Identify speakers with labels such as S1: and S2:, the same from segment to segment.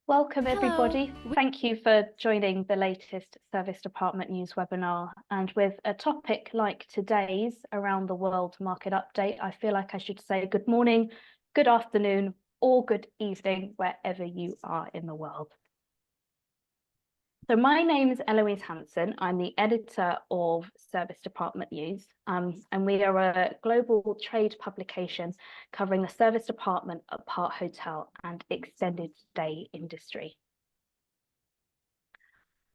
S1: Welcome everybody.
S2: Hello.
S1: Thank you for joining the latest Service Department News webinar. And with a topic like today's around the world market update, I feel like I should say good morning, good afternoon, or good evening, wherever you are in the world. So my name is Eloise Hanson. I'm the editor of Service Department News, and we are a global trade publication covering the service department, apart hotel, and extended stay industry.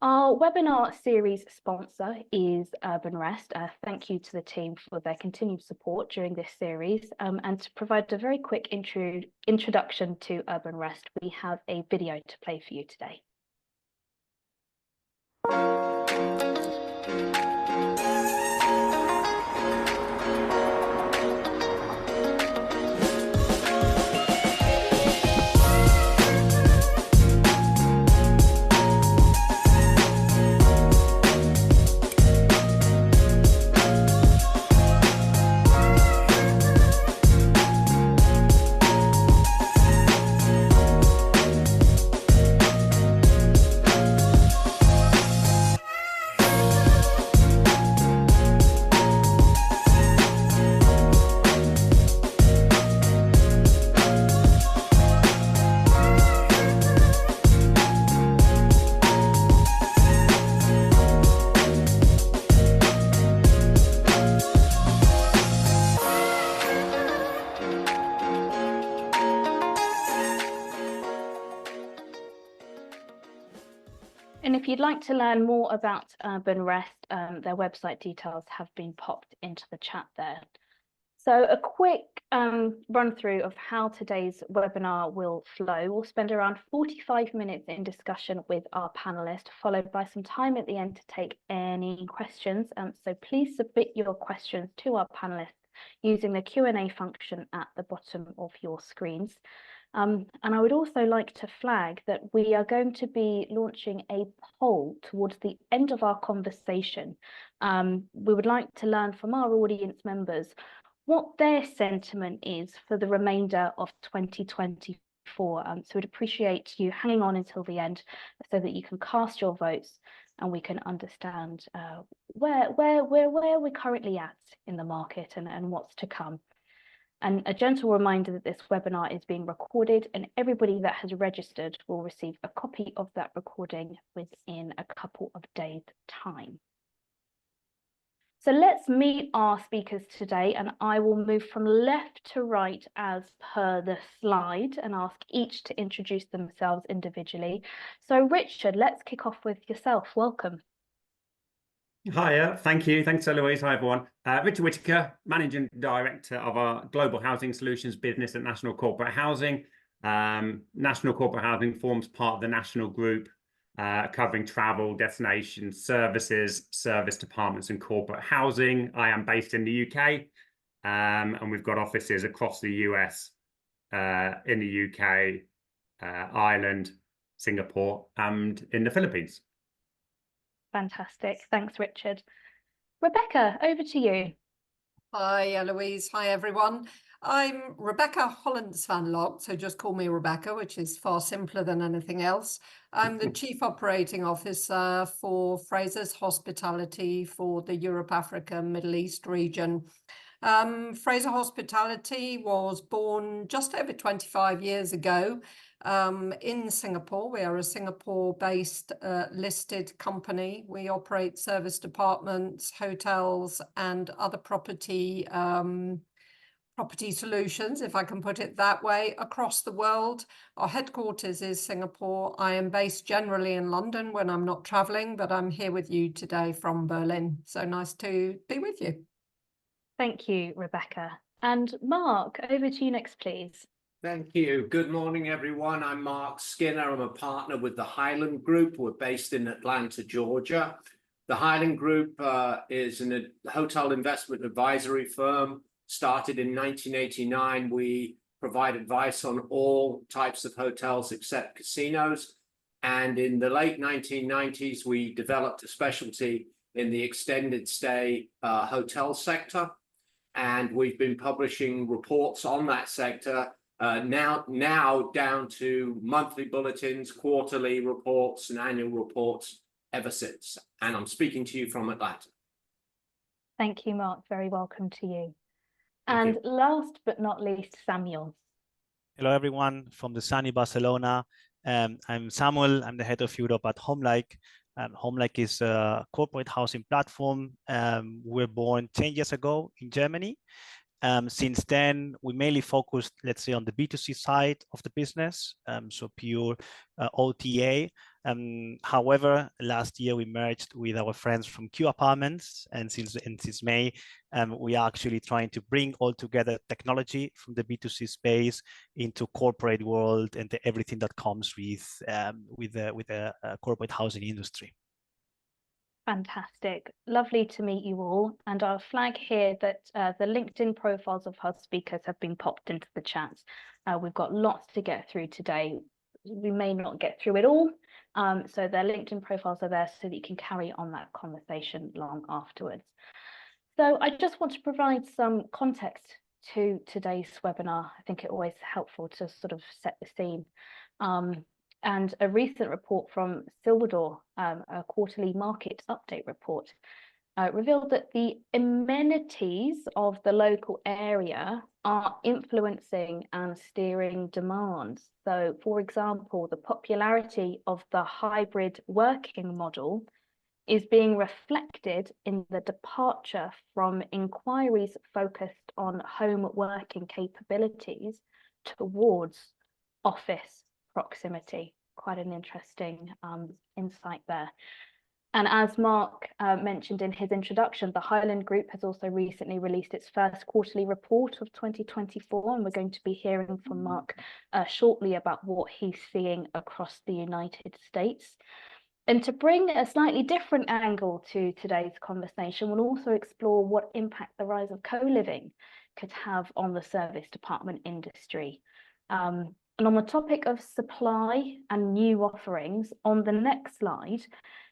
S1: Our webinar series sponsor is Urban Rest. Thank you to the team for their continued support during this series. And to provide a very quick introduction to Urban Rest, we have a video to play for you today. And if you'd like to learn more about Urban Rest, their website details have been popped into the chat there. So a quick run through of how today's webinar will flow. We'll spend around 45 minutes in discussion with our panelists, followed by some time at the end to take any questions. So please submit your questions to our panelists using the Q&A function at the bottom of your screens. And I would also like to flag that we are going to be launching a poll towards the end of our conversation. We would like to learn from our audience members what their sentiment is for the remainder of 2024. So we'd appreciate you hanging on until the end so that you can cast your votes and we can understand where we're currently at in the market and what's to come. And a gentle reminder that this webinar is being recorded and everybody that has registered will receive a copy of that recording within a couple of days' time. So let's meet our speakers today, and I will move from left to right as per the slide and ask each to introduce themselves individually. So Richard, let's kick off with yourself. Welcome.
S3: Hi, thank you. Thanks, Eloise. Hi, everyone. Richard Whittaker, Managing Director of our Global Housing Solutions business at National Corporate Housing. National Corporate Housing forms part of the national group covering travel, destination services, service departments and corporate housing. I am based in the UK and we've got offices across the US, in the UK, Ireland, Singapore and in the Philippines.
S1: Fantastic. Thanks, Richard. Rebecca, over to you.
S2: Hi, Eloise. Hi, everyone. I'm Rebecca Hollants van Loocke, so just call me Rebecca, which is far simpler than anything else. I'm the Chief Operating Officer for Frasers Hospitality for the Europe, Africa, Middle East region. Fraser Hospitality was born just over 25 years ago in Singapore. We are a Singapore-based listed company. We operate service departments, hotels, and other property solutions, if I can put it that way, across the world. Our headquarters is Singapore. I am based generally in London when I'm not traveling, but I'm here with you today from Berlin. So nice to be with you.
S1: Thank you, Rebecca. And Mark, over to you next, please.
S4: Thank you. Good morning, everyone. I'm Mark Skinner. I'm a partner with the Highland Group. We're based in Atlanta, Georgia. The Highland Group is a hotel investment advisory firm. Started in 1989. We provide advice on all types of hotels except casinos. And in the late 1990s, we developed a specialty in the extended stay hotel sector. And we've been publishing reports on that sector now down to monthly bulletins, quarterly reports, and annual reports ever since. And I'm speaking to you from Atlanta.
S1: Thank you, Mark. Very welcome to you.
S4: Thank
S1: And last but not least, Samuel.
S5: Hello, everyone from the sunny Barcelona. I'm Samuel. I'm the head of Europe at Homelike. Homelike is a corporate housing platform. We were born 10 years ago in Germany. Since then, we mainly focused, let's say, on the B2C side of the business, so pure OTA. However, last year we merged with our friends from Q Apartments, and since May, we are actually trying to bring all together technology from the B2C space into corporate world and everything that comes with the corporate housing industry.
S1: Fantastic. Lovely to meet you all. And I'll flag here that the LinkedIn profiles of our speakers have been popped into the chat. We've got lots to get through today. We may not get through it all. So their LinkedIn profiles are there so that you can carry on that conversation long afterwards. So I just want to provide some context to today's webinar. I think it's always helpful to sort of set the scene. And a recent report from Silverdor, a quarterly market update report, revealed that the amenities of the local area are influencing and steering demand. So, for example, the popularity of the hybrid working model is being reflected in the departure from inquiries focused on home working capabilities towards office proximity. Quite an interesting insight there. And as Mark mentioned in his introduction, the Highland Group has also recently released its first quarterly report of 2024, and we're going to be hearing from Mark shortly about what he's seeing across the United States. And to bring a slightly different angle to today's conversation, we'll also explore what impact the rise of co-living could have on the service department industry. And on the topic of supply and new offerings, on the next slide,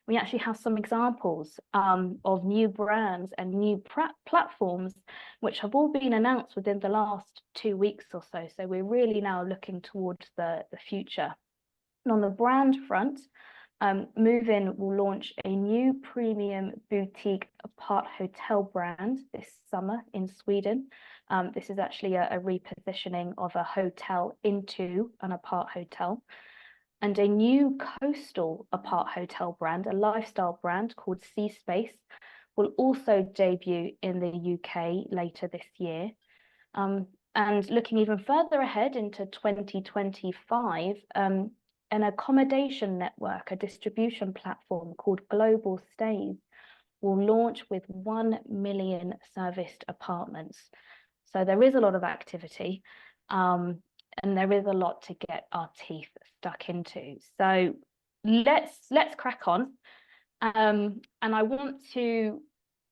S1: we actually have some examples of new brands and new platforms, which have all been announced within the last 2 weeks or so. So we're really now looking towards the future. And on the brand front, Move-In will launch a new premium boutique apart hotel brand this summer in Sweden. This is actually a repositioning of a hotel into an apart hotel. And a new coastal apart hotel brand, a lifestyle brand called Sea Space, will also debut in the UK later this year. And looking even further ahead into 2025, an accommodation network, a distribution platform called Global Stays, will launch with 1 million serviced apartments. So there is a lot of activity, and there is a lot to get our teeth stuck into. So let's crack on. And I want to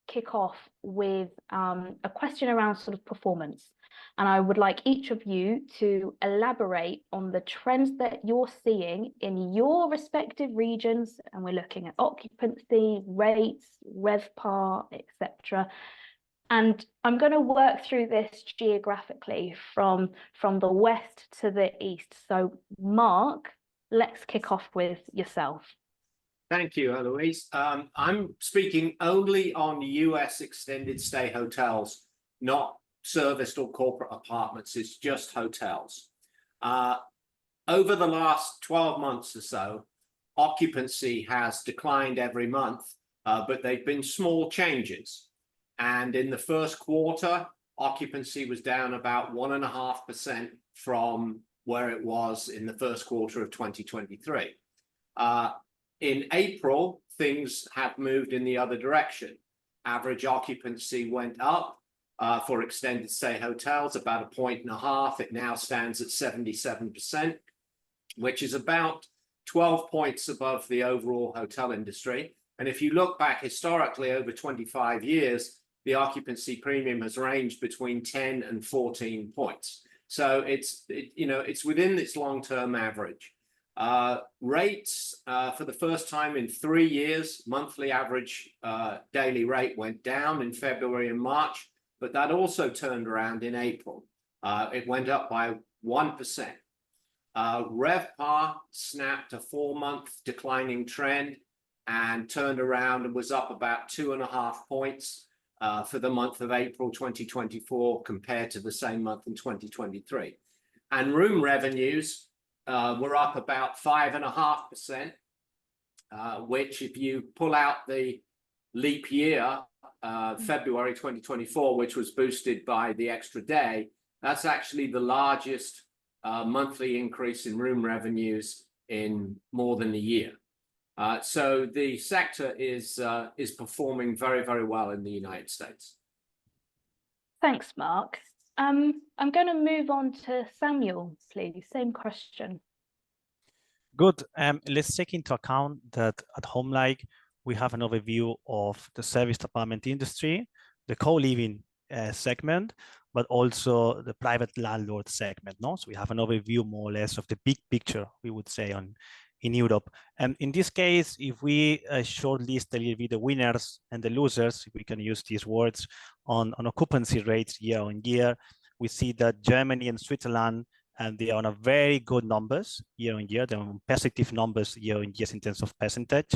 S1: kick off with a question around sort of performance. And I would like each of you to elaborate on the trends that you're seeing in your respective regions. And we're looking at occupancy, rates, RevPAR, etc. And I'm going to work through this geographically from the west to the east. So Mark, let's kick off with yourself.
S4: Thank you, Eloise. I'm speaking only on US extended stay hotels, not serviced or corporate apartments. It's just hotels. Over the last 12 months or so, occupancy has declined every month, but they've been small changes. And in the first quarter, occupancy was down about 1.5% from where it was in the first quarter of 2023. In April, things have moved in the other direction. Average occupancy went up for extended stay hotels, about 1.5 points. It now stands at 77%, which is about 12 points above the overall hotel industry. And if you look back historically over 25 years, the occupancy premium has ranged between 10 and 14 points. So it's within its long-term average. Rates, for the first time in 3 years, monthly average daily rate went down in February and March, but that also turned around in April. It went up by 1%. RevPAR snapped a 4-month declining trend and turned around and was up about 2.5 points for the month of April 2024 compared to the same month in 2023. And room revenues were up about 5.5%, which if you pull out the leap year, February 2024, which was boosted by the extra day, that's actually the largest monthly increase in room revenues in more than a year. So the sector is performing very, very well in the United States.
S1: Thanks, Mark. I'm going to move on to Samuel, please. Same question.
S5: Good. Let's take into account that at Homelike, we have an overview of the service apartment industry, the co-living segment, but also the private landlord segment. No? So we have an overview more or less of the big picture, we would say, in Europe. And in this case, if we shortlist a little bit the winners and the losers, if we can use these words, on occupancy rates year on year, we see that Germany and Switzerland, and they are on a very good numbers year on year. They're on positive numbers year on year in terms of percentage.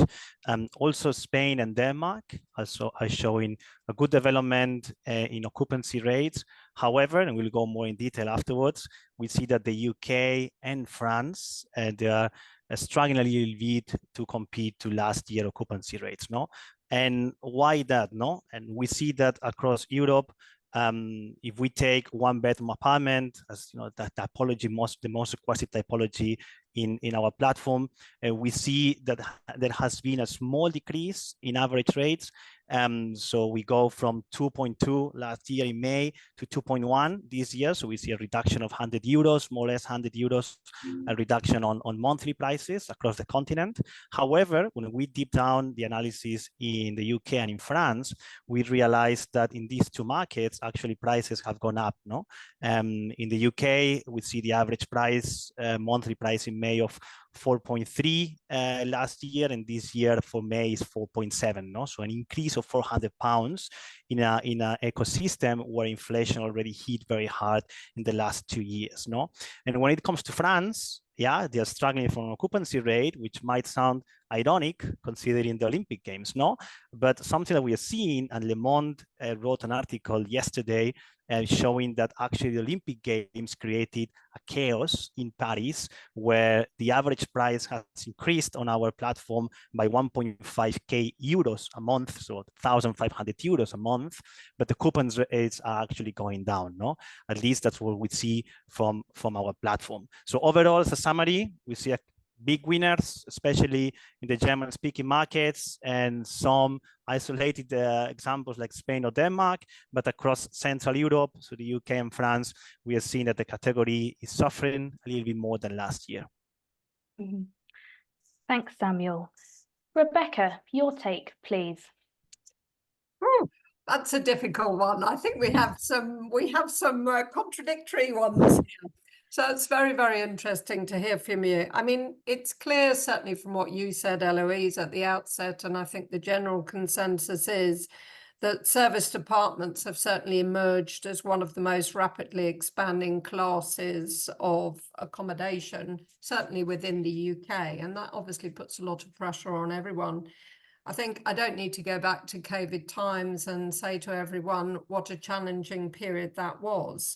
S5: Also Spain and Denmark also are showing a good development in occupancy rates. However, and we'll go more in detail afterwards, we see that the UK and France, they are struggling a little bit to compete to last year occupancy rates, no? And why that, no? And we see that across Europe, if we take one bedroom apartment, as you know, that typology, the most requested typology in our platform, we see that there has been a small decrease in average rates. So we go from 2.2 last year in May to 2.1 this year. So we see a reduction of 100 euros, more or less 100 euros, a reduction on monthly prices across the continent. However, when we deep down the analysis in the UK and in France, we realized that in these two markets, actually prices have gone up. No, in the UK, we see the average price, monthly price in May of 4.3 last year, and this year for May is 4.7. No, so an increase of £400 in a ecosystem where inflation already hit very hard in the last 2 years. No, and when it comes to France, yeah, they are struggling for an occupancy rate, which might sound ironic considering the Olympic Games, no? But something that we are seeing, and Le Monde wrote an article yesterday showing that actually the Olympic Games created a chaos in Paris, where the average price has increased on our platform by 1.5k euros a month, so 1,500 euros a month, but the coupons rates are actually going down, no? At least that's what we see from our platform. So overall, as a summary, we see big winners, especially in the German-speaking markets, and some isolated examples like Spain or Denmark, but across Central Europe, so the UK and France, we are seeing that the category is suffering a little bit more than last year.
S1: Mm-hmm. Thanks, Samuel. Rebecca, your take, please.
S2: That's a difficult one. I think we have some contradictory ones here. So it's very, very interesting to hear from you. I mean, it's clear, certainly from what you said, Eloise, at the outset, and I think the general consensus is that serviced apartments have certainly emerged as one of the most rapidly expanding classes of accommodation, certainly within the UK. And that obviously puts a lot of pressure on everyone. I think I don't need to go back to COVID times and say to everyone what a challenging period that was.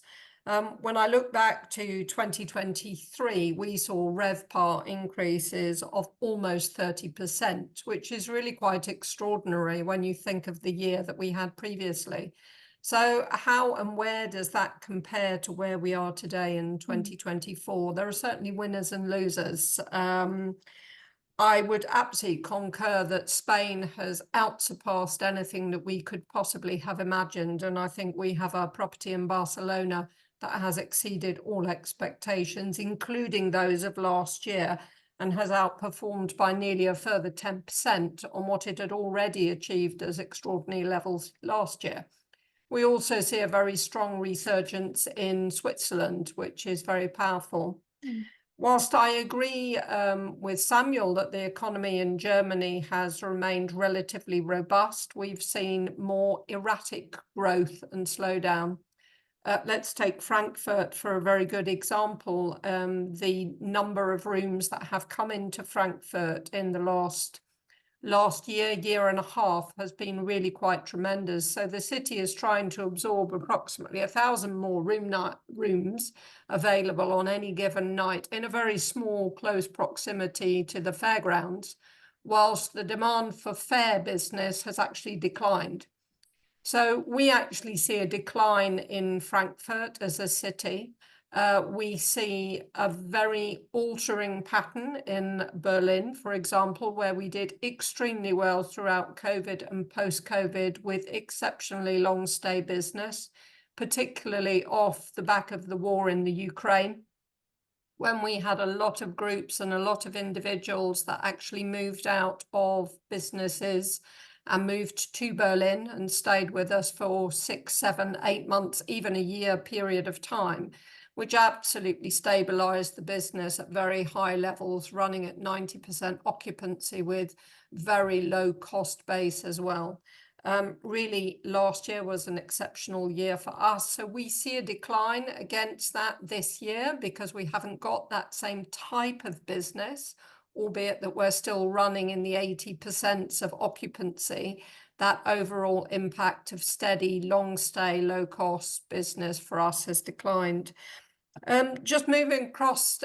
S2: When I look back to 2023, we saw RevPAR increases of almost 30%, which is really quite extraordinary when you think of the year that we had previously. So how and where does that compare to where we are today in 2024? There are certainly winners and losers. I would absolutely concur that Spain has outsurpassed anything that we could possibly have imagined. And I think we have a property in Barcelona that has exceeded all expectations, including those of last year, and has outperformed by nearly a further 10% on what it had already achieved as extraordinary levels last year. We also see a very strong resurgence in Switzerland, which is very powerful. Whilst I agree with Samuel that the economy in Germany has remained relatively robust, we've seen more erratic growth and slowdown. let's take Frankfurt for a very good example. The number of rooms that have come into Frankfurt in the last year and a half has been really quite tremendous. So the city is trying to absorb approximately 1,000 more rooms available on any given night in a very small, close proximity to the fairgrounds, whilst the demand for fair business has actually declined. So we actually see a decline in Frankfurt as a city. We see a very altering pattern in Berlin, for example, where we did extremely well throughout COVID and post-COVID with exceptionally long stay business, particularly off the back of the war in the Ukraine, when we had a lot of groups and a lot of individuals that actually moved out of businesses and moved to Berlin and stayed with us for 6, 7, 8 months, even a year period of time, which absolutely stabilized the business at very high levels, running at 90% occupancy with very low cost base as well. Really, last year was an exceptional year for us. So we see a decline against that this year because we haven't got that same type of business, albeit that we're still running in the 80% of occupancy. That overall impact of steady, long stay, low cost business for us has declined. Just moving across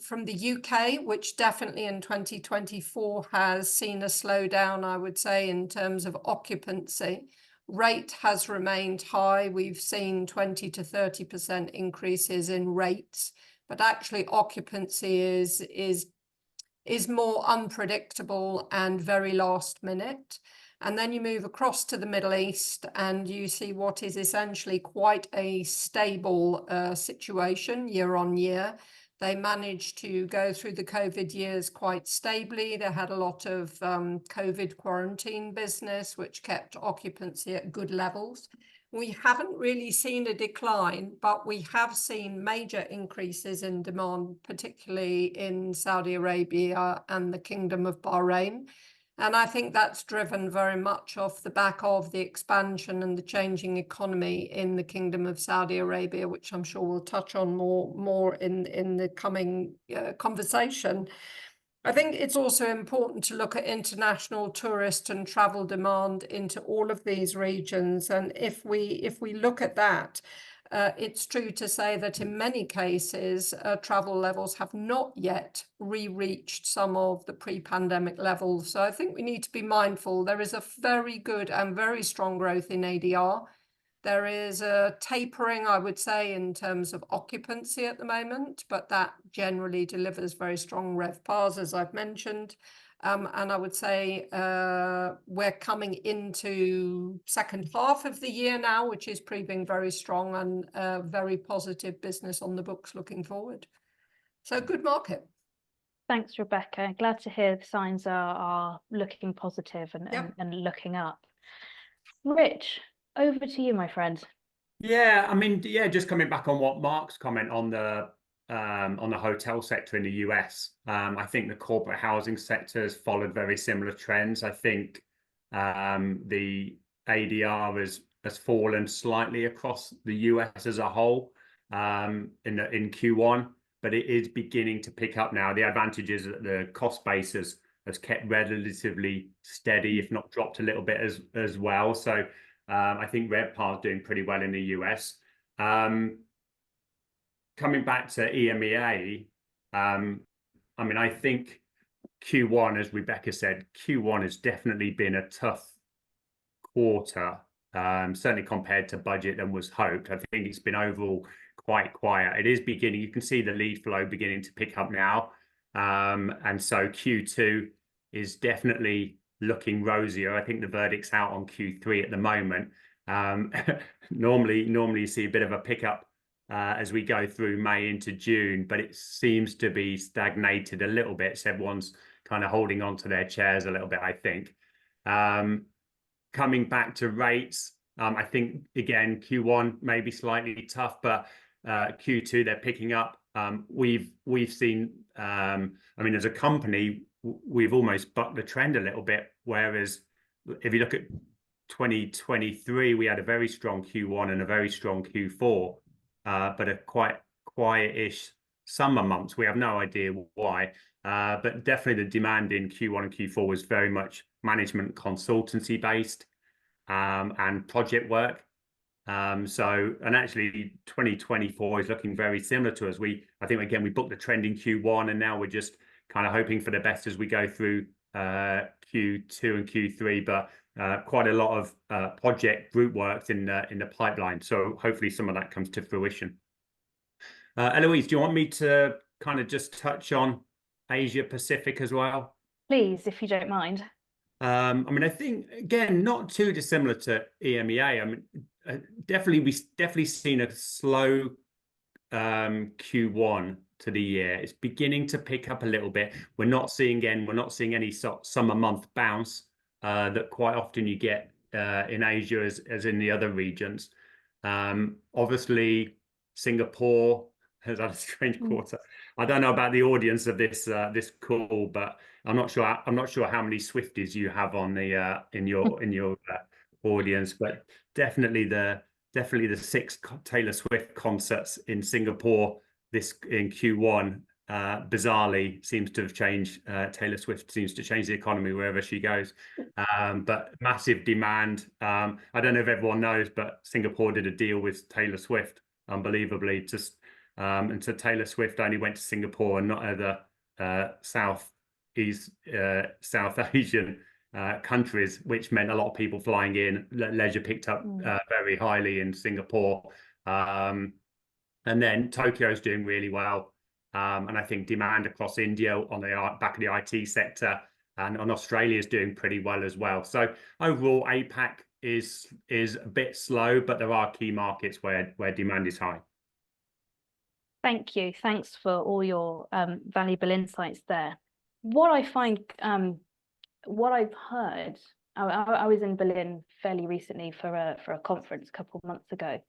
S2: from the UK, which definitely in 2024 has seen a slowdown, I would say, in terms of occupancy. Rate has remained high. We've seen 20 to 30% increases in rates, but actually occupancy is more unpredictable and very last minute. And then you move across to the Middle East and you see what is essentially quite a stable situation year on year. They managed to go through the COVID years quite stably. They had a lot of COVID quarantine business, which kept occupancy at good levels. We haven't really seen a decline, but we have seen major increases in demand, particularly in Saudi Arabia and the Kingdom of Bahrain. And I think that's driven very much off the back of the expansion and the changing economy in the Kingdom of Saudi Arabia, which I'm sure we'll touch on more in the coming conversation. I think it's also important to look at international tourist and travel demand into all of these regions. And if we look at that, it's true to say that in many cases, travel levels have not yet reached some of the pre-pandemic levels. So I think we need to be mindful. There is a very good and very strong growth in ADR. There is a tapering, I would say, in terms of occupancy at the moment, but that generally delivers very strong RevPARs, as I've mentioned. And I would say we're coming into second half of the year now, which is proving very strong and very positive business on the books looking forward. So good market.
S1: Thanks, Rebecca. Glad to hear the signs are looking positive and looking up. Rich, over to you, my friend.
S3: Yeah, I mean, yeah, just coming back on what Mark's comment on the hotel sector in the US. I think the corporate housing sector has followed very similar trends. I think the ADR has fallen slightly across the US as a whole in Q1, but it is beginning to pick up now. The advantage is that the cost base has kept relatively steady, if not dropped a little bit as well. So I think RevPAR is doing pretty well in the US. Coming back to EMEA, I mean, I think Q1, as Rebecca said, Q1 has definitely been a tough quarter, certainly compared to budget and was hoped. I think it's been overall quite quiet. It is beginning, you can see the lead flow beginning to pick up now. And so Q2 is definitely looking rosier. I think the verdict's out on Q3 at the moment. Normally you see a bit of a pickup as we go through May into June, but it seems to be stagnated a little bit. So everyone's kind of holding on to their chairs a little bit, I think. Coming back to rates, I think, again, Q1 may be slightly tough, but Q2, they're picking up. We've seen, I mean, as a company, we've almost bucked the trend a little bit, whereas if you look at 2023, we had a very strong Q1 and a very strong Q4, but a quite quiet-ish summer months. We have no idea why, but definitely the demand in Q1 and Q4 was very much management consultancy based and project work. And actually 2024 is looking very similar to us. I think again, we booked the trend in Q1 and now we're just kind of hoping for the best as we go through Q2 and Q3, but quite a lot of project group works in the pipeline. So hopefully some of that comes to fruition. Eloise, do you want me to kind of just touch on Asia Pacific as well?
S1: Please, if you don't mind.
S3: I mean, I think again, not too dissimilar to EMEA. I mean, definitely seen a slow Q1 to the year. It's beginning to pick up a little bit. We're not seeing any summer month bounce that quite often you get in Asia as in the other regions. Obviously, Singapore has had a strange quarter. I don't know about the audience of this call, but I'm not sure how many Swifties you have on the in your audience, but definitely the 6 Taylor Swift concerts in Singapore in Q1 bizarrely seems to have changed. Taylor Swift seems to change the economy wherever she goes, but massive demand. I don't know if everyone knows, but Singapore did a deal with Taylor Swift, unbelievably. And so Taylor Swift only went to Singapore and not other South Asian countries, which meant a lot of people flying in. Leisure picked up very highly in Singapore, and then Tokyo's doing really well, and I think demand across India on the back of the IT sector and on Australia is doing pretty well as well. So overall, APAC is a bit slow, but there are key markets where demand is high.
S1: Thank you. Thanks for all your valuable insights there. What I find, what I've heard, I was in Berlin fairly recently for a conference a couple of months ago,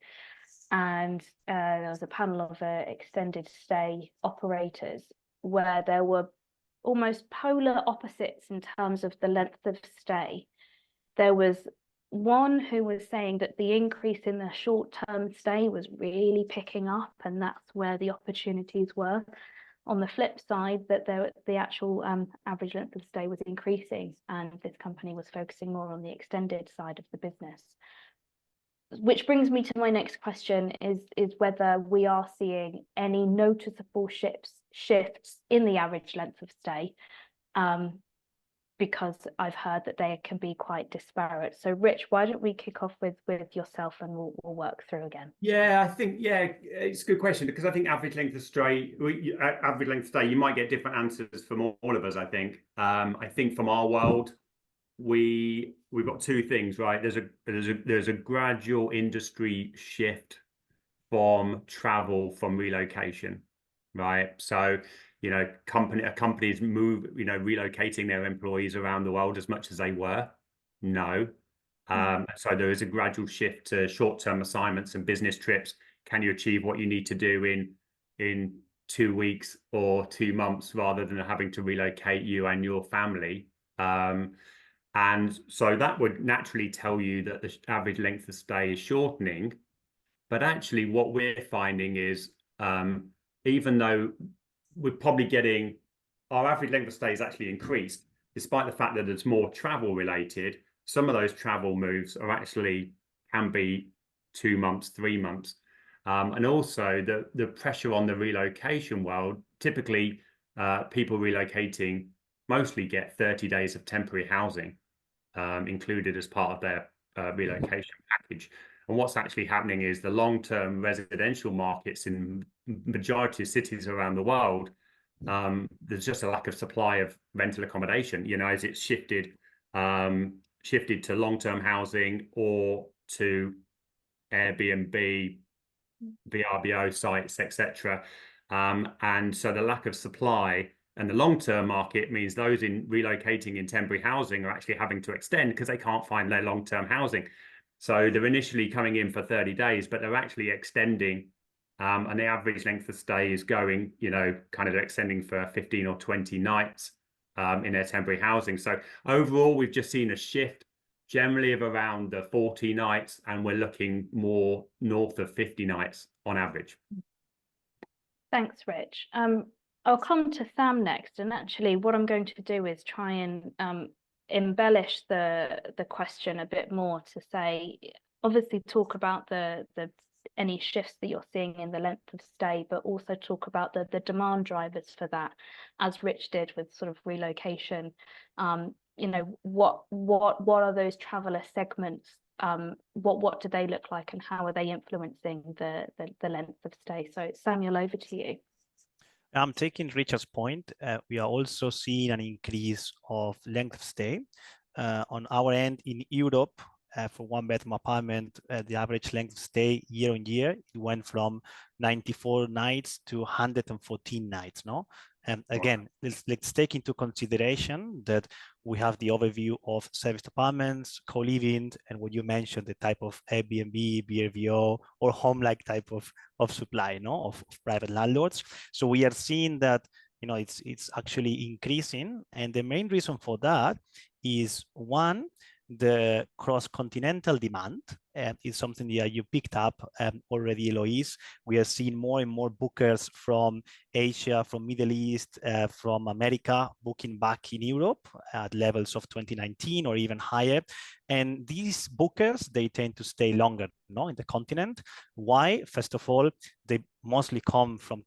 S1: and there was a panel of extended stay operators where there were almost polar opposites in terms of the length of stay. There was one who was saying that the increase in the short-term stay was really picking up, and that's where the opportunities were. On the flip side, that the actual average length of stay was increasing, and this company was focusing more on the extended side of the business. Which brings me to my next question, is whether we are seeing any noticeable shifts in the average length of stay, because I've heard that they can be quite disparate. So Rich, why don't we kick off with yourself and we'll work through again.
S3: Yeah, I think, it's a good question, because I think average length of stay, you might get different answers from all of us, I think. I think from our world, we've got two things, right? There's a gradual industry shift from travel, from relocation, right? So companies move, relocating their employees around the world as much as they were. No. So there is a gradual shift to short-term assignments and business trips. Can you achieve what you need to do in 2 weeks or 2 months, rather than having to relocate you and your family? And so that would naturally tell you that the average length of stay is shortening. But actually what we're finding is, even though we're probably getting, our average length of stay is actually increased, despite the fact that it's more travel related. Some of those travel moves can be 2 months, 3 months. And also the pressure on the relocation world, typically people relocating mostly get 30 days of temporary housing included as part of their relocation package. And what's actually happening is the long-term residential markets in majority of cities around the world, there's just a lack of supply of rental accommodation, as it's shifted to long-term housing or to Airbnb, VRBO sites, etc. And so the lack of supply and the long-term market means those relocating in temporary housing are actually having to extend because they can't find their long-term housing. So they're initially coming in for 30 days, but they're actually extending, and the average length of stay is going, kind of extending for 15 or 20 nights in their temporary housing. So overall, we've just seen a shift generally of around the 40 nights, and we're looking more north of 50 nights on average.
S1: Thanks, Rich. I'll come to Sam next, and actually what I'm going to do is try and embellish the question a bit more to say, obviously talk about the any shifts that you're seeing in the length of stay, but also talk about the demand drivers for that, as Rich did with sort of relocation. You know, what are those traveller segments? What do they look like, and how are they influencing the length of stay? So Samuel, over to you.
S5: I'm taking Richard's point. We are also seeing an increase of length of stay. On our end in Europe, for one bedroom apartment, the average length of stay year on year, it went from 94 nights to 114 nights, no? And again, let's take into consideration that we have the overview of serviced apartments, co-living, and what you mentioned, the type of Airbnb, BRVO, or Homelike type of supply, no, of private landlords. So we are seeing that, you know, it's actually increasing, and the main reason for that is, one, the cross-continental demand is something that you picked up already, Eloise. We are seeing more and more bookers from Asia, from Middle East, from America, booking back in Europe at levels of 2019 or even higher. And these bookers, they tend to stay longer, no, in the continent. Why? First of all, they mostly come from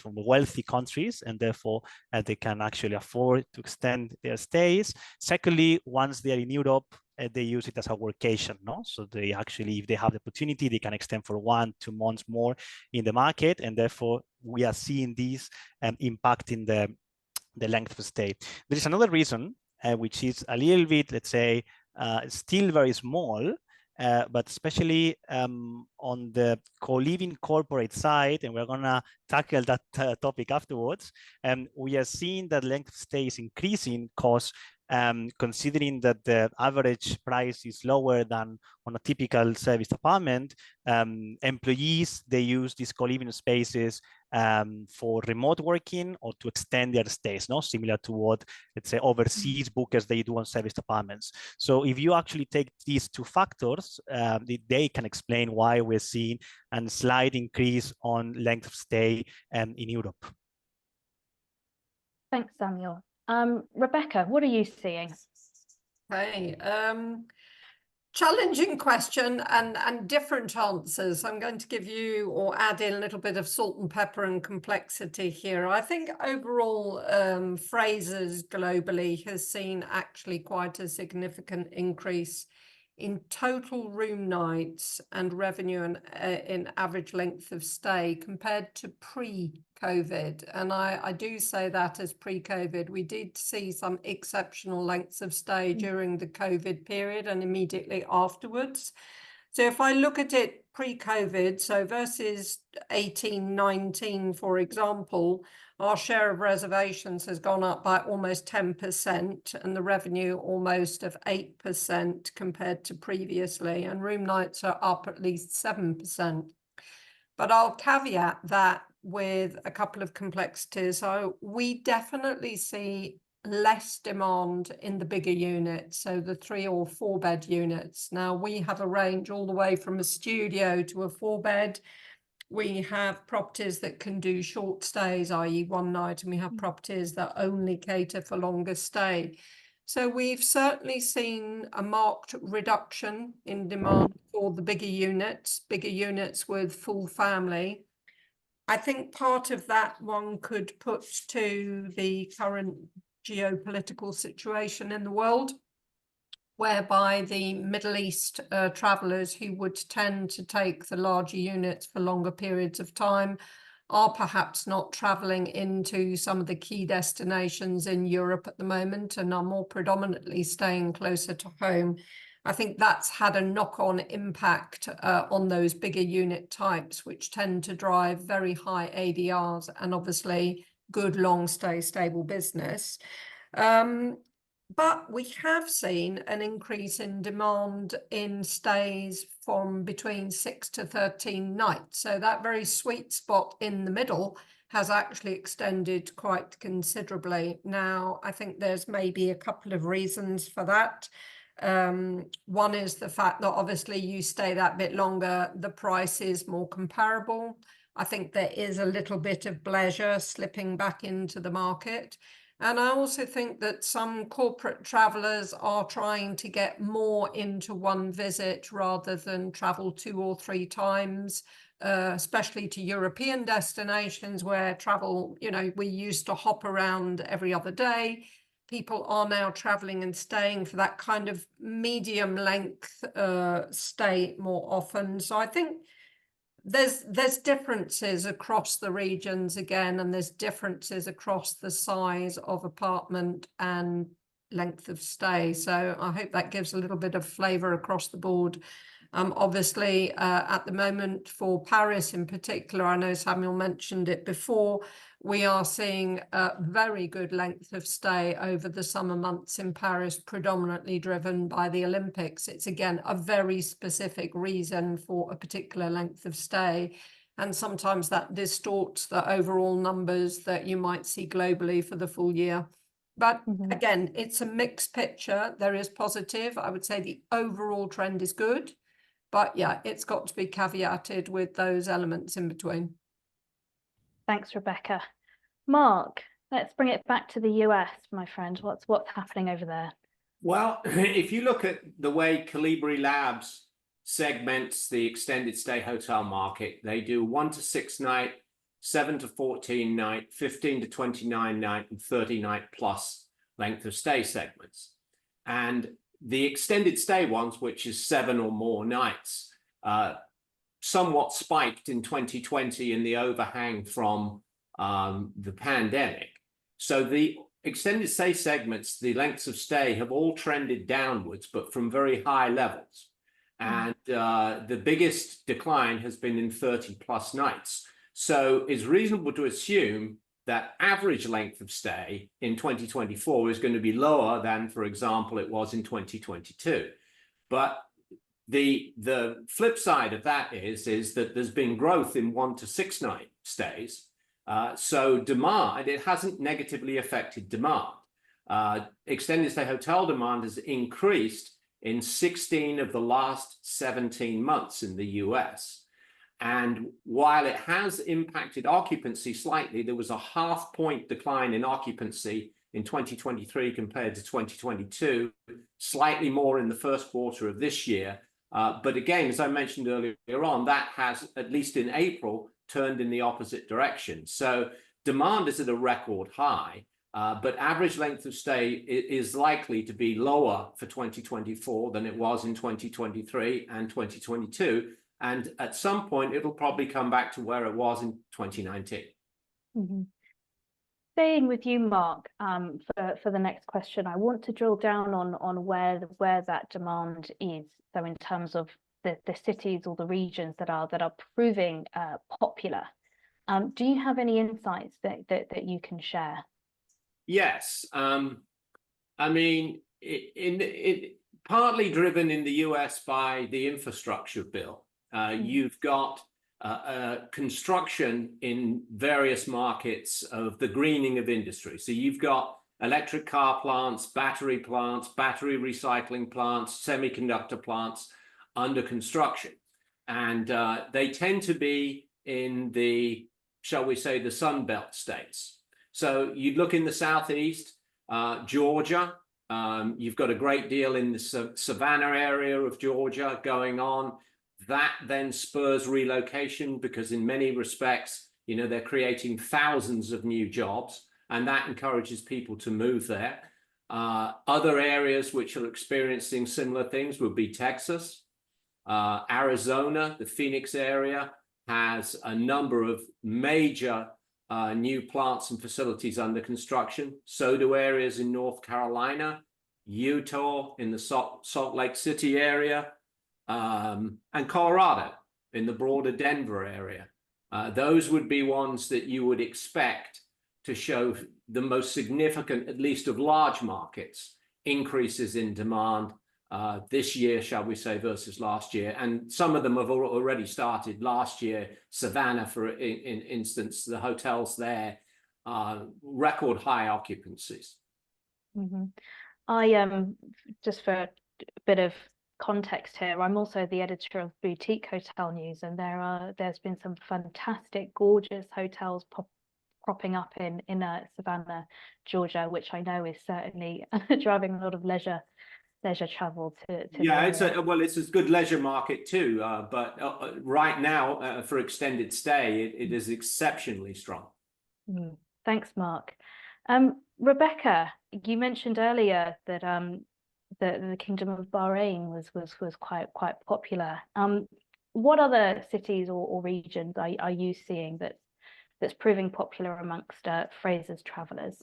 S5: wealthy countries, and therefore they can actually afford to extend their stays. Secondly, once they are in Europe, they use it as a workation, no? So they actually, if they have the opportunity, they can extend for 1-2 months more in the market, and therefore we are seeing these impacting the length of stay. There is another reason, which is a little bit, let's say, still very small, but especially on the co-living corporate side, and we're gonna tackle that topic afterwards. We are seeing that length of stay is increasing because considering that the average price is lower than on a typical serviced apartment, employees, they use these co-living spaces for remote working or to extend their stays, no? Similar to what, let's say, overseas bookers, they do on serviced apartments. So if you actually take these two factors, they can explain why we're seeing a slight increase on length of stay in Europe.
S1: Thanks, Samuel. Rebecca, what are you seeing?
S2: Okay, challenging question and different answers. I'm going to give you or add in a little bit of salt and pepper and complexity here. I think overall, Frasers globally has seen actually quite a significant increase in total room nights and revenue and in average length of stay compared to pre-COVID. And I do say that as pre-COVID. We did see some exceptional lengths of stay during the COVID period and immediately afterwards. So if I look at it pre-COVID, so versus 18-19, for example, our share of reservations has gone up by almost 10% and the revenue almost of 8% compared to previously, and room nights are up at least 7%. But I'll caveat that with a couple of complexities. So we definitely see less demand in the bigger units, so the 3 or 4 bed units. Now we have a range all the way from a studio to a 4 bed. We have properties that can do short stays, i.e. one night, and we have properties that only cater for longer stay. So we've certainly seen a marked reduction in demand for the bigger units with full family. I think part of that one could put to the current geopolitical situation in the world, whereby the Middle East travellers who would tend to take the larger units for longer periods of time are perhaps not travelling into some of the key destinations in Europe at the moment and are more predominantly staying closer to home. I think that's had a knock-on impact on those bigger unit types, which tend to drive very high ADRs and obviously good long stay, stable business. But we have seen an increase in demand in stays from between 6 to 13 nights. So that very sweet spot in the middle has actually extended quite considerably. Now, I think there's maybe a couple of reasons for that. One is the fact that obviously you stay that bit longer, the price is more comparable. I think there is a little bit of bleisure slipping back into the market. And I also think that some corporate travellers are trying to get more into one visit rather than travel 2 or 3 times, especially to European destinations where travel, you know, we used to hop around every other day. People are now traveling and staying for that kind of medium length stay more often. So I think there's differences across the regions again, and there's differences across the size of apartment and length of stay. So I hope that gives a little bit of flavour across the board. Obviously, at the moment for Paris in particular, I know Samuel mentioned it before, we are seeing a very good length of stay over the summer months in Paris, predominantly driven by the Olympics. It's again a very specific reason for a particular length of stay. And sometimes that distorts the overall numbers that you might see globally for the full year. But again, it's a mixed picture. There is positive. I would say the overall trend is good. But yeah, it's got to be caveated with those elements in between.
S1: Thanks, Rebecca. Mark, let's bring it back to the US, my friend. What's happening over there?
S4: Well, if you look at the way Calibri Labs segments the extended stay hotel market, they do 1 to 6 night, 7 to 14 night, 15 to 29 night, and 30 night plus length of stay segments. And the extended stay ones, which is 7 or more nights, somewhat spiked in 2020 in the overhang from the pandemic. So the extended stay segments, the lengths of stay have all trended downwards, but from very high levels. And the biggest decline has been in 30 plus nights. So it's reasonable to assume that average length of stay in 2024 is going to be lower than, for example, it was in 2022. But the flip side of that is that there's been growth in 1 to 6 night stays. So demand, it hasn't negatively affected demand. Extended stay hotel demand has increased in 16 of the last 17 months in the US. And while it has impacted occupancy slightly, there was a 0.5 point decline in occupancy in 2023 compared to 2022, slightly more in the first quarter of this year. But again, as I mentioned earlier on, that has, at least in April, turned in the opposite direction. So demand is at a record high, but average length of stay is likely to be lower for 2024 than it was in 2023 and 2022. And at some point, it'll probably come back to where it was in 2019.
S1: Staying with you, Mark, for the next question, I want to drill down on where that demand is. So in terms of the cities or the regions that are proving popular, do you have any insights that you can share?
S4: Yes, I mean, it partly driven in the US by the infrastructure bill. You've got construction in various markets of the greening of industry. So you've got electric car plants, battery recycling plants, semiconductor plants under construction. And they tend to be in the, shall we say, the Sun Belt states. So you look in the Southeast, Georgia, you've got a great deal in the Savannah area of Georgia going on. That then spurs relocation because in many respects, you know, they're creating thousands of new jobs, and that encourages people to move there. Other areas which are experiencing similar things would be Texas, Arizona. The Phoenix area has a number of major new plants and facilities under construction. So do areas in North Carolina, Utah, in the Salt Lake City area, and Colorado in the broader Denver area. Those would be ones that you would expect to show the most significant, at least of large markets, increases in demand this year, shall we say, versus last year. And some of them have already started last year. Savannah, for instance, the hotels there, record high occupancies.
S1: I just for bit of context here, I'm also the editor of Boutique Hotel News, and there's been some fantastic, gorgeous hotels cropping up in Savannah, Georgia, which I know is certainly driving a lot of leisure travel to
S4: Yeah, it's a good leisure market too, but right now for extended stay it is exceptionally strong.
S1: Thanks, Mark. Rebecca, you mentioned earlier that the Kingdom of Bahrain was quite popular. What other cities or regions are you seeing that's proving popular amongst Frasers travelers?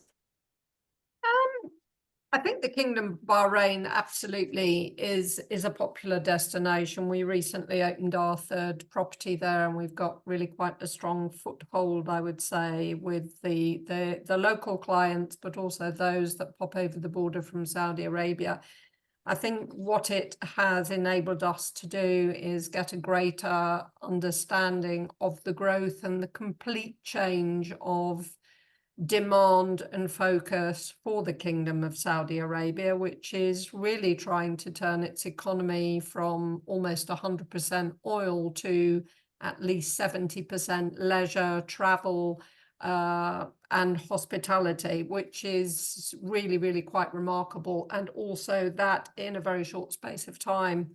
S2: I think the Kingdom of Bahrain absolutely is a popular destination. We recently opened our third property there, and we've got really quite a strong foothold, I would say, with the local clients, but also those that pop over the border from Saudi Arabia. I think what it has enabled us to do is get a greater understanding of the growth and the complete change of demand and focus for the Kingdom of Saudi Arabia, which is really trying to turn its economy from almost 100% oil to at least 70% leisure, travel, and hospitality, which is really, really quite remarkable, and also that in a very short space of time.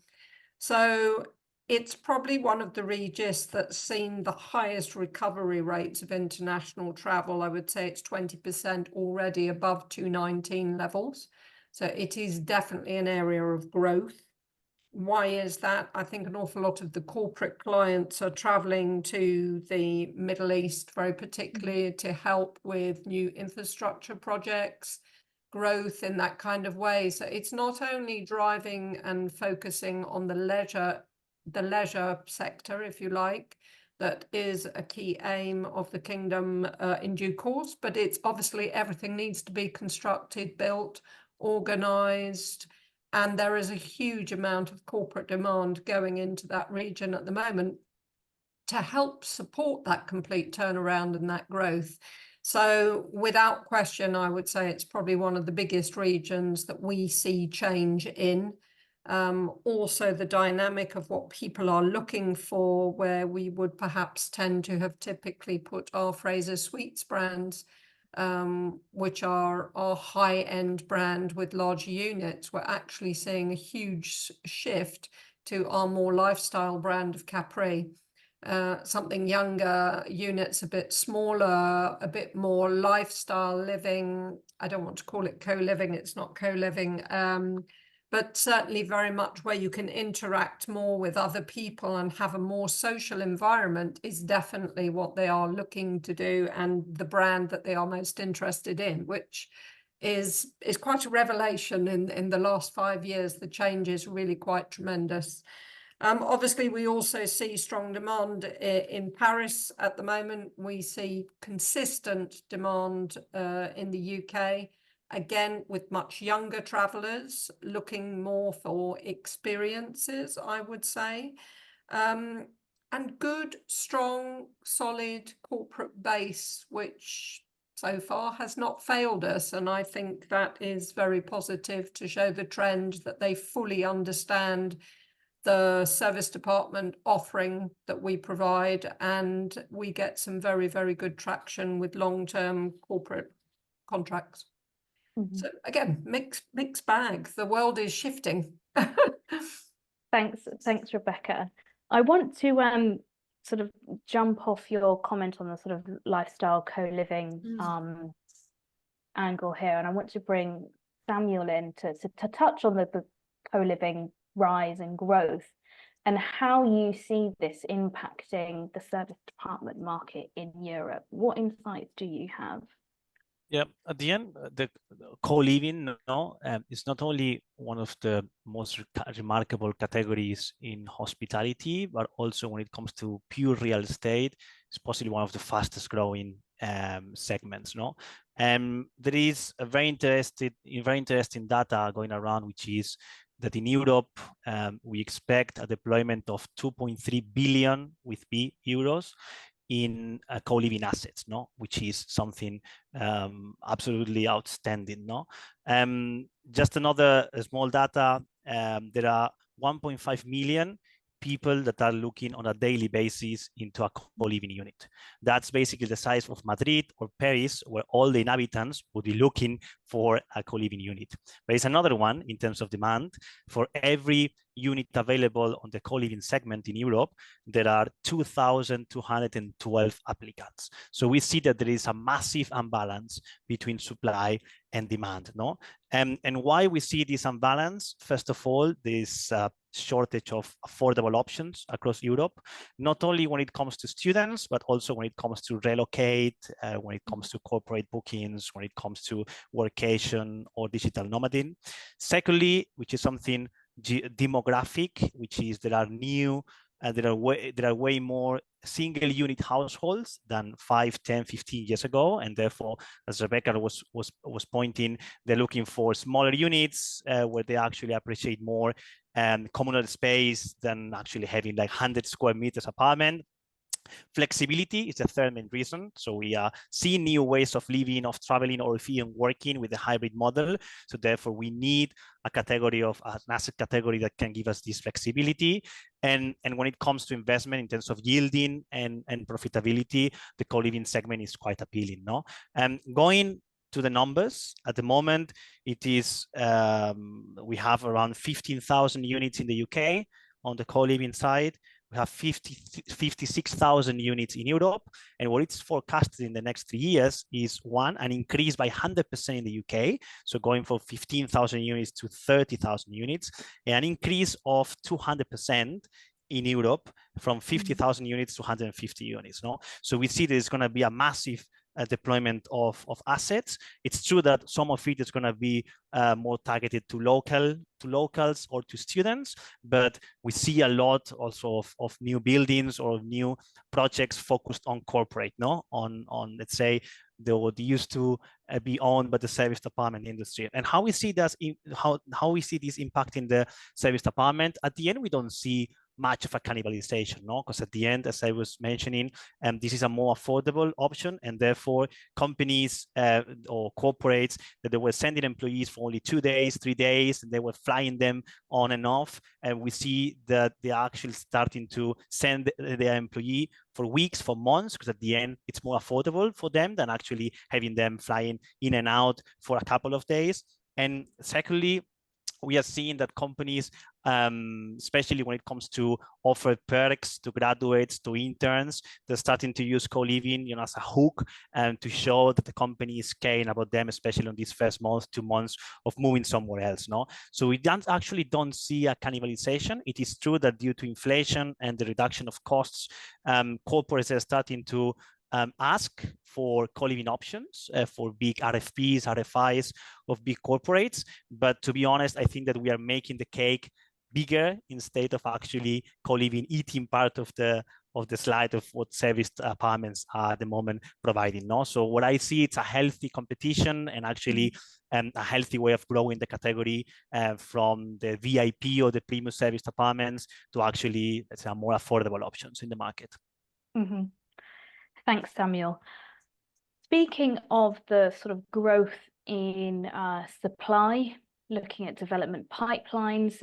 S2: So it's probably one of the regions that's seen the highest recovery rates of international travel. I would say it's 20% already above 2019 levels. So it is definitely an area of growth. Why is that? I think an awful lot of the corporate clients are traveling to the Middle East, very particularly to help with new infrastructure projects, growth in that kind of way. So it's not only driving and focusing on the leisure sector, if you like, that is a key aim of the kingdom in due course, but it's obviously everything needs to be constructed, built, organized, and there is a huge amount of corporate demand going into that region at the moment to help support that complete turnaround and that growth. So without question, I would say it's probably one of the biggest regions that we see change in. Also the dynamic of what people are looking for, where we would perhaps tend to have typically put our Frasers Suites brands, which are our high-end brand with larger units. We're actually seeing a huge shift to our more lifestyle brand of Capri. Something younger, units a bit smaller, a bit more lifestyle living. I don't want to call it co-living, it's not co-living, but certainly very much where you can interact more with other people and have a more social environment is definitely what they are looking to do, and the brand that they are most interested in, which is quite a revelation in the last 5 years. The change is really quite tremendous. Obviously, we also see strong demand in Paris at the moment. We see consistent demand in the UK, again, with much younger travellers looking more for experiences, I would say. And good, strong, solid corporate base, which so far has not failed us. And I think that is very positive to show the trend that they fully understand the service department offering that we provide, and we get some very, very good traction with long-term corporate contracts. So again, mixed bag. The world is shifting.
S1: Thanks, Rebecca. I want to sort of jump off your comment on the sort of lifestyle co-living angle here, and I want to bring Samuel in to touch on the co-living rise and growth and how you see this impacting the service department market in Europe. What insights do you have?
S5: Yeah, at the end, the co-living is not only one of the most remarkable categories in hospitality, but also when it comes to pure real estate, it's possibly one of the fastest growing segments. There is a very interesting data going around, which is that in Europe, we expect a deployment of 2.3 billion with B euros in co-living assets, which is something absolutely outstanding. Just another small data, there are 1.5 million people that are looking on a daily basis into a co-living unit. That's basically the size of Madrid or Paris, where all the inhabitants would be looking for a co-living unit. There is another one in terms of demand. For every unit available on the co-living segment in Europe, there are 2,212 applicants. So we see that there is a massive imbalance between supply and demand, no? And why we see this imbalance? First of all, this shortage of affordable options across Europe, not only when it comes to students, but also when it comes to relocate, when it comes to corporate bookings, when it comes to workation or digital nomading. Secondly, which is something demographic, which is there are way more single unit households than 5, 10, 15 years ago. And therefore, as Rebecca was pointing, they're looking for smaller units where they actually appreciate more communal space than actually having like 100 square meters apartment. Flexibility is the third main reason. So we are seeing new ways of living, of traveling, or even working with a hybrid model. So therefore, we need a category of an asset category that can give us this flexibility. And when it comes to investment in terms of yielding and profitability, the co-living segment is quite appealing. No, going to the numbers at the moment, it is we have around 15,000 units in the UK on the co-living side. We have 56,000 units in Europe, and what it's forecasted in the next 3 years is an increase by 100% in the UK, so going from 15,000 units to 30,000 units, and an increase of 200% in Europe from 50,000 units to 150 units. No, so we see there's going to be a massive deployment of assets. It's true that some of it is going to be more targeted to locals or to students, but we see a lot also of new buildings or new projects focused on corporate, no, on let's say what used to be owned by the service apartment industry. And how we see this how we see this impacting the service apartment, at the end we don't see much of a cannibalization, no? Because at the end, as I was mentioning, this is a more affordable option, and therefore companies or corporates that they were sending employees for only 2 days, 3 days, and they were flying them on and off, and we see that they are actually starting to send their employee for weeks, for months, because at the end it's more affordable for them than actually having them flying in and out for a couple of days. And secondly, we are seeing that companies, especially when it comes to offer perks to graduates, to interns, they're starting to use co-living, as a hook and to show that the company is caring about them, especially on these first months, 2 months of moving somewhere else. No, so we don't see a cannibalization. It is true that due to inflation and the reduction of costs, corporates are starting to ask for co-living options for big RFPs, RFIs of big corporates. But to be honest, I think that we are making the cake bigger instead of actually co-living eating part of the slide of what serviced apartments are at the moment providing. No, so what I see, it's a healthy competition and actually a healthy way of growing the category from the VIP or the premium serviced apartments to actually, let's say, more affordable options in the market.
S1: Mm-hmm. Thanks, Samuel. Speaking of the sort of growth in supply, looking at development pipelines,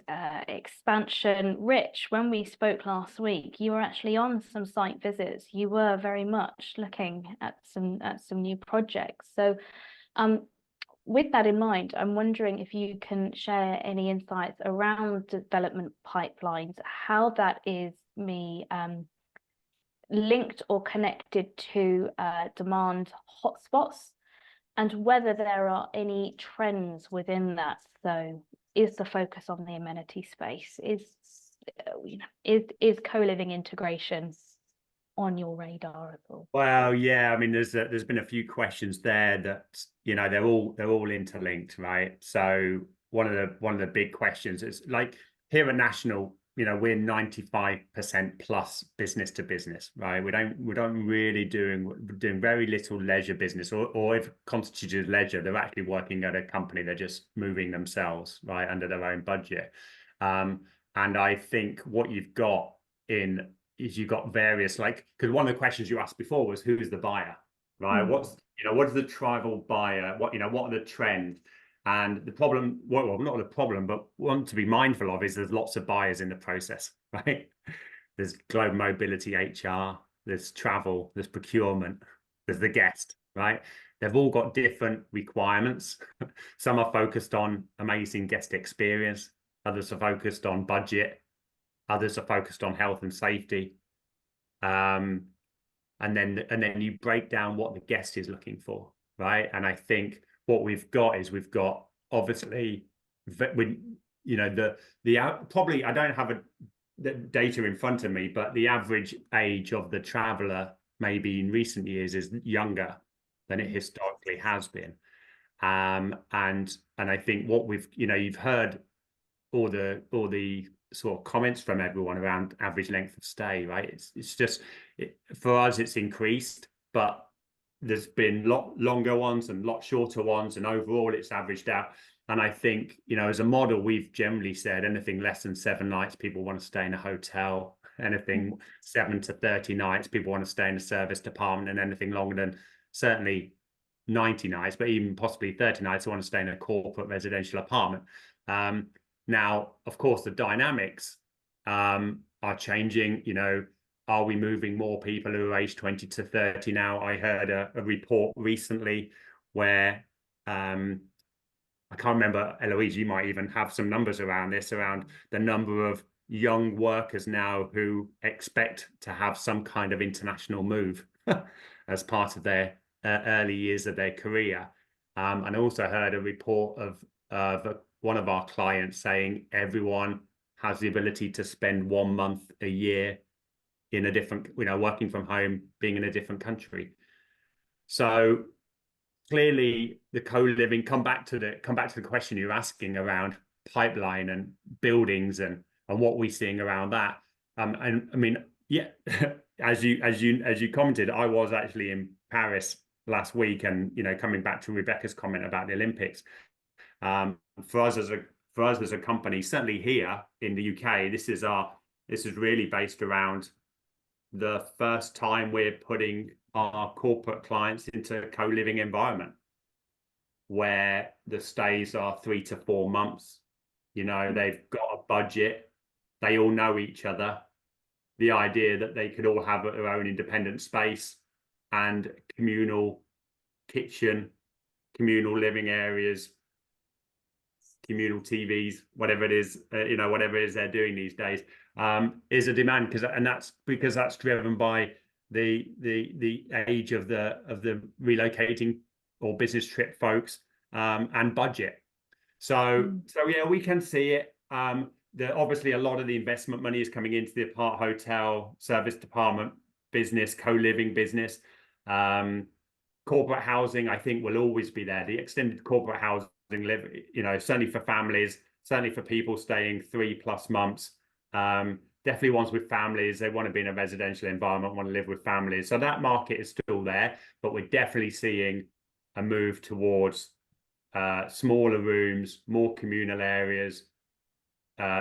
S1: expansion, Rich, when we spoke last week, you were actually on some site visits. You were very much looking at some new projects. So with that in mind, I'm wondering if you can share any insights around development pipelines, how that is linked or connected to demand hotspots, and whether there are any trends within that. So is the focus on the amenity space? Is co-living integration on your radar at all?
S3: Well, yeah, I mean, there's been a few questions there that, they're all interlinked, right? So one of the big questions is, like, here at National, we're 95% plus business to business, right? We don't really doing very little leisure business, or if constituted leisure, they're actually working at a company, they're just moving themselves, right, under their own budget. And I think what you've got is you've got various, like, because one of the questions you asked before was, who's the buyer, right? What is the tribal buyer? What are the trends? And the problem, well, not the problem, but one to be mindful of is there's lots of buyers in the process, right? There's global mobility, HR, there's travel, there's procurement, there's the guest, right? They've all got different requirements. Some are focused on amazing guest experience. Others are focused on budget. Others are focused on health and safety. And then you break down what the guest is looking for, right? And I think what we've got obviously, you know, probably, I don't have the data in front of me, but the average age of the traveler maybe in recent years is younger than it historically has been. And I think what you've heard all the sort of comments from everyone around average length of stay, right? It's just, for us, it's increased, but there's been lot longer ones and lot shorter ones, and overall it's averaged out. And I think, you know, as a model, we've generally said anything less than 7 nights, people want to stay in a hotel. Anything 7 to 30 nights, people want to stay in a service department, and anything longer than certainly 90 nights, but even possibly 30 nights, they want to stay in a corporate residential apartment. Now, of course, the dynamics are changing. You know, are we moving more people who are aged 20 to 30 now? I heard a report recently where I can't remember, Eloise, you might even have some numbers around this, around the number of young workers now who expect to have some kind of international move as part of their early years of their career. And I also heard a report of one of our clients saying everyone has the ability to spend 1 month a year in a different, you know, working from home, being in a different country. So clearly the co-living, come back to the question you're asking around pipeline and buildings and what we're seeing around that. And I mean, yeah, as you commented, I was actually in Paris last week, and, you know, coming back to Rebecca's comment about the Olympics, for us as a company, certainly here in the UK, this is really based around the first time we're putting our corporate clients into a co-living environment where the stays are 3 to 4 months. You know, they've got a budget, they all know each other. The idea that they could all have their own independent space and communal kitchen, communal living areas, communal TVs, whatever it is, you know, whatever it is they're doing these days, is a demand, and that's because that's driven by the age of the relocating or business trip folks, and budget. So yeah, we can see it. Obviously a lot of the investment money is coming into the apart hotel, service department business, co-living business. Corporate housing, I think, will always be there. The extended corporate housing, you know, certainly for families, certainly for people staying 3+ months, definitely ones with families. They want to be in a residential environment, want to live with families. So that market is still there, but we're definitely seeing a move towards smaller rooms, more communal areas,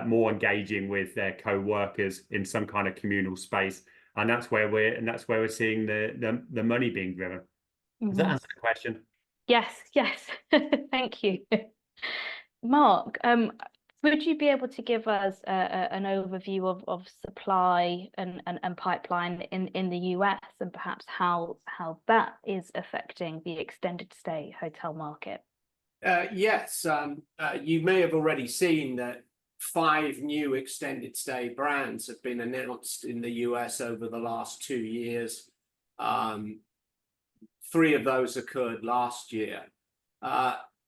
S3: more engaging with their co-workers in some kind of communal space, and that's where we're seeing the money being driven. Does that answer the question?
S1: Yes, thank you. Mark, would you be able to give us an overview of supply and pipeline in the US, and perhaps how that is affecting the extended stay hotel market?
S4: Yes, you may have already seen that 5 new extended stay brands have been announced in the US over the last 2 years. 3 of those occurred last year.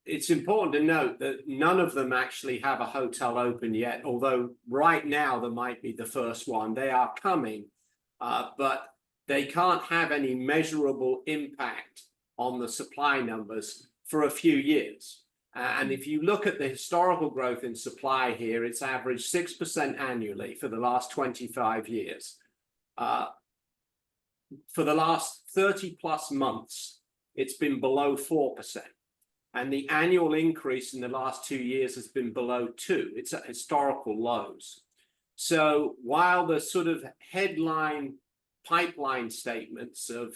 S4: It's important to note that none of them actually have a hotel open yet, although right now there might be the first one. They are coming, but they can't have any measurable impact on the supply numbers for a few years. And if you look at the historical growth in supply here, it's averaged 6% annually for the last 25 years. For the last 30+ months, it's been below 4%. And the annual increase in the last 2 years has been below 2%. It's at historical lows. So while the sort of headline pipeline statements of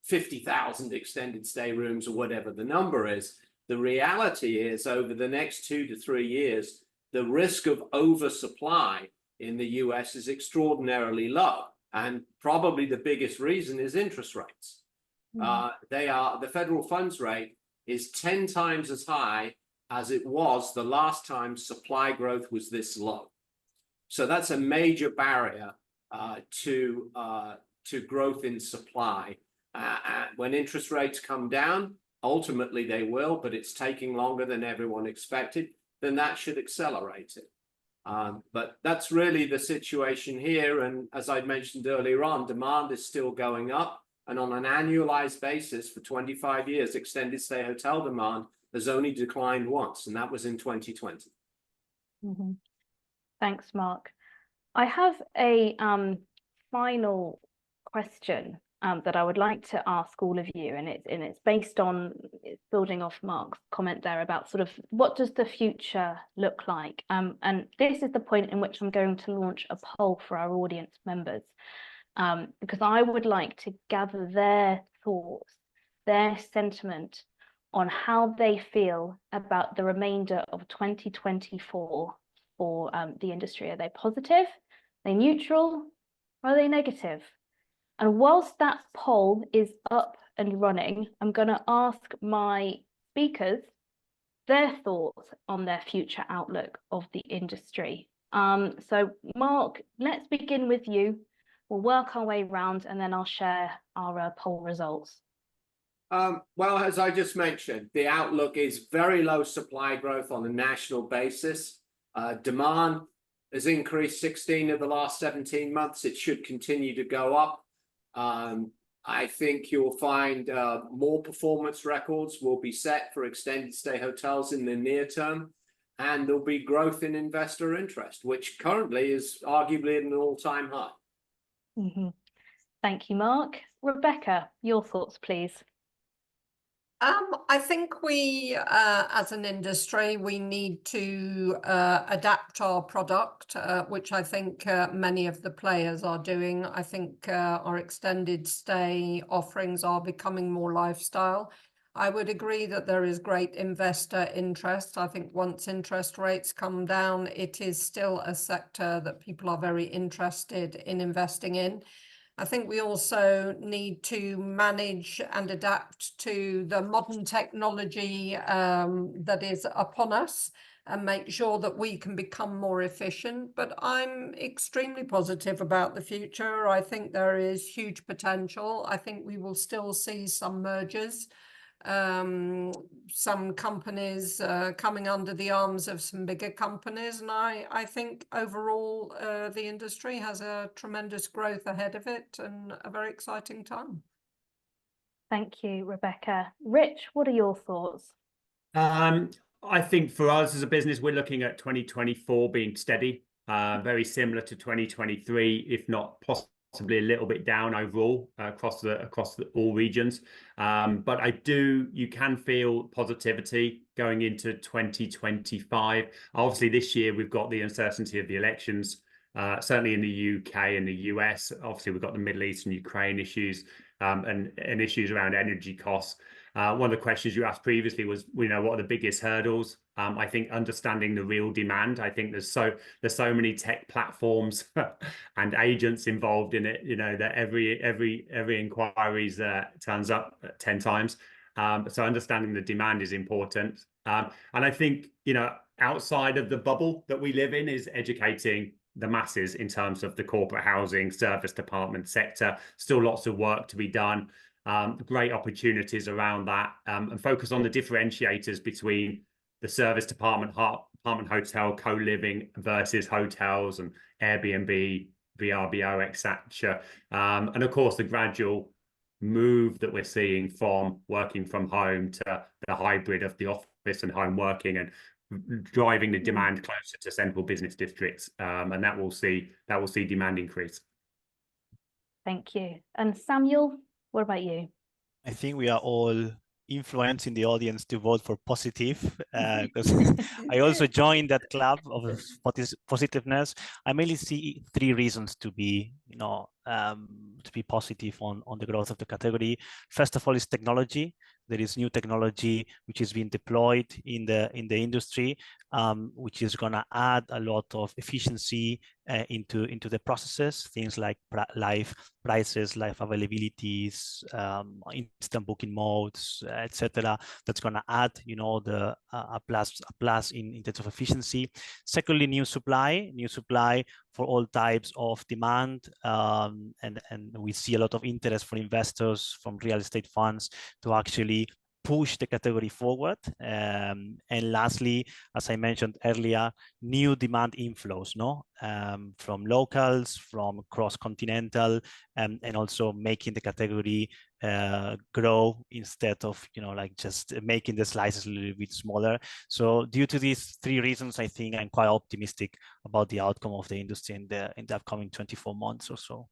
S4: 50,000 extended stay rooms or whatever the number is, The reality is, over the next 2 to 3 years, the risk of oversupply in the US is extraordinarily low. And probably the biggest reason is interest rates. The federal funds rate is 10 times as high as it was the last time supply growth was this low. So that's a major barrier to growth in supply. When interest rates come down, ultimately they will, but it's taking longer than everyone expected, then that should accelerate it. But that's really the situation here. And as I mentioned earlier on, demand is still going up. And on an annualized basis for 25 years, extended stay hotel demand has only declined once, and that was in 2020.
S1: Thanks, Mark. I have a final question that I would like to ask all of you, and it's based on, it's building off Mark's comment there about sort of what does the future look like, and this is the point in which I'm going to launch a poll for our audience members, because I would like to gather their thoughts, their sentiment on how they feel about the remainder of 2024 for the industry. Are they positive? Are they neutral? Or are they negative? And whilst that poll is up and running, I'm going to ask my speakers their thoughts on their future outlook of the industry. So Mark, let's begin with you. We'll work our way around and then I'll share our poll results.
S4: Well, as I just mentioned, the outlook is very low supply growth on a national basis. Demand has increased 16 of the last 17 months. It should continue to go up. I think you'll find more performance records will be set for extended stay hotels in the near term, and there'll be growth in investor interest, which currently is arguably at an all-time high.
S1: Thank you, Mark. Rebecca, your thoughts, please.
S2: I think we, as an industry, we need to adapt our product, which I think many of the players are doing. I think our extended stay offerings are becoming more lifestyle. I would agree that there is great investor interest. I think once interest rates come down, it is still a sector that people are very interested in investing in. I think we also need to manage and adapt to the modern technology that is upon us and make sure that we can become more efficient. But I'm extremely positive about the future. I think there is huge potential. I think we will still see some mergers, some companies coming under the arms of some bigger companies, and I think overall the industry has a tremendous growth ahead of it and a very exciting time.
S1: Thank you, Rebecca. Rich, what are your thoughts?
S3: I think for us as a business, we're looking at 2024 being steady, very similar to 2023, if not possibly a little bit down overall across all regions. But you can feel positivity going into 2025. Obviously, this year we've got the uncertainty of the elections, certainly in the UK and the US. Obviously, we've got the Middle East and Ukraine issues and issues around energy costs. One of the questions you asked previously was, what are the biggest hurdles? I think understanding the real demand. I think there's so many tech platforms and agents involved in it, that every inquiry turns up 10 times. So understanding the demand is important. And I think, outside of the bubble that we live in is educating the masses in terms of the corporate housing service department sector. Still lots of work to be done. Great opportunities around that, and focus on the differentiators between the service department, apartment hotel, co-living versus hotels and Airbnb, VRBO, etc. And of course, the gradual move that we're seeing from working from home to the hybrid of the office and home working, and driving the demand closer to central business districts, and that will see demand increase.
S1: Thank you. And Samuel, what about you?
S5: I think we are all influencing the audience to vote for positive, because I also joined that club of positiveness. I mainly see 3 reasons to be, to be positive on the growth of the category. First of all, is technology. there is new technology which is being deployed in the industry, which is going to add a lot of efficiency into the processes, things like live prices, live availabilities, instant booking modes, etc. That's going to add, a plus in terms of efficiency. Secondly, new supply for all types of demand, and we see a lot of interest from investors, from real estate funds, to actually push the category forward. And lastly, as I mentioned earlier, new demand inflows, from locals, from cross-continental, and also making the category grow instead of, just making the slices a little bit smaller. So due to these three reasons, I think I'm quite optimistic about the outcome of the industry in the upcoming 24 months or so.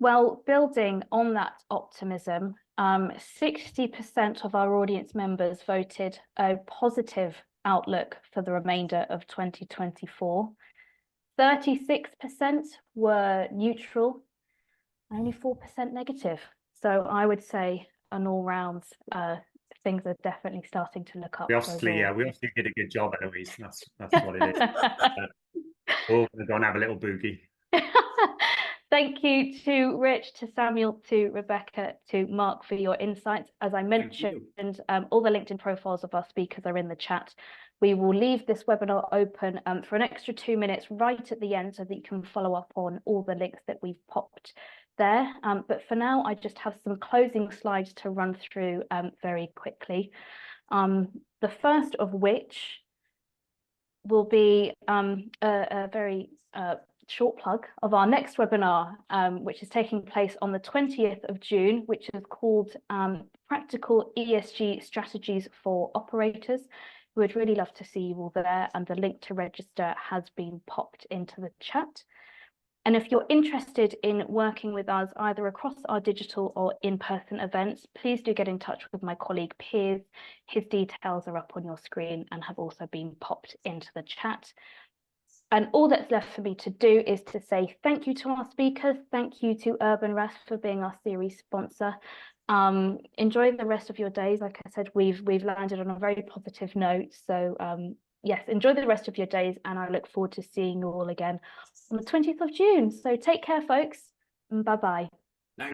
S1: Well, building on that optimism, 60% of our audience members voted a positive outlook for the remainder of 2024. 36% were neutral, only 4% negative. So I would say on all rounds, things are definitely starting to look up.
S3: We obviously did a good job, Eloise. That's what it is. We're all going to go and have a little boogie.
S1: Thank you to Rich, to Samuel, to Rebecca, to Mark for your insights. As I mentioned, all the LinkedIn profiles of our speakers are in the chat. We will leave this webinar open for an extra 2 minutes right at the end so that you can follow up on all the links that we've popped there. But for now, I just have some closing slides to run through very quickly. The first of which will be a very short plug of our next webinar, which is taking place on the 20th of June, which is called Practical ESG Strategies for Operators. We would really love to see you all there, and the link to register has been popped into the chat. And if you're interested in working with us either across our digital or in-person events, please do get in touch with my colleague Piers. His details are up on your screen and have also been popped into the chat. And all that's left for me to do is to say thank you to our speakers. Thank you to Urban Rest for being our series sponsor. Enjoy the rest of your days. Like I said, we've landed on a very positive note. So yes, enjoy the rest of your days, and I look forward to seeing you all again on the 20th of June. So take care, folks. Bye-bye.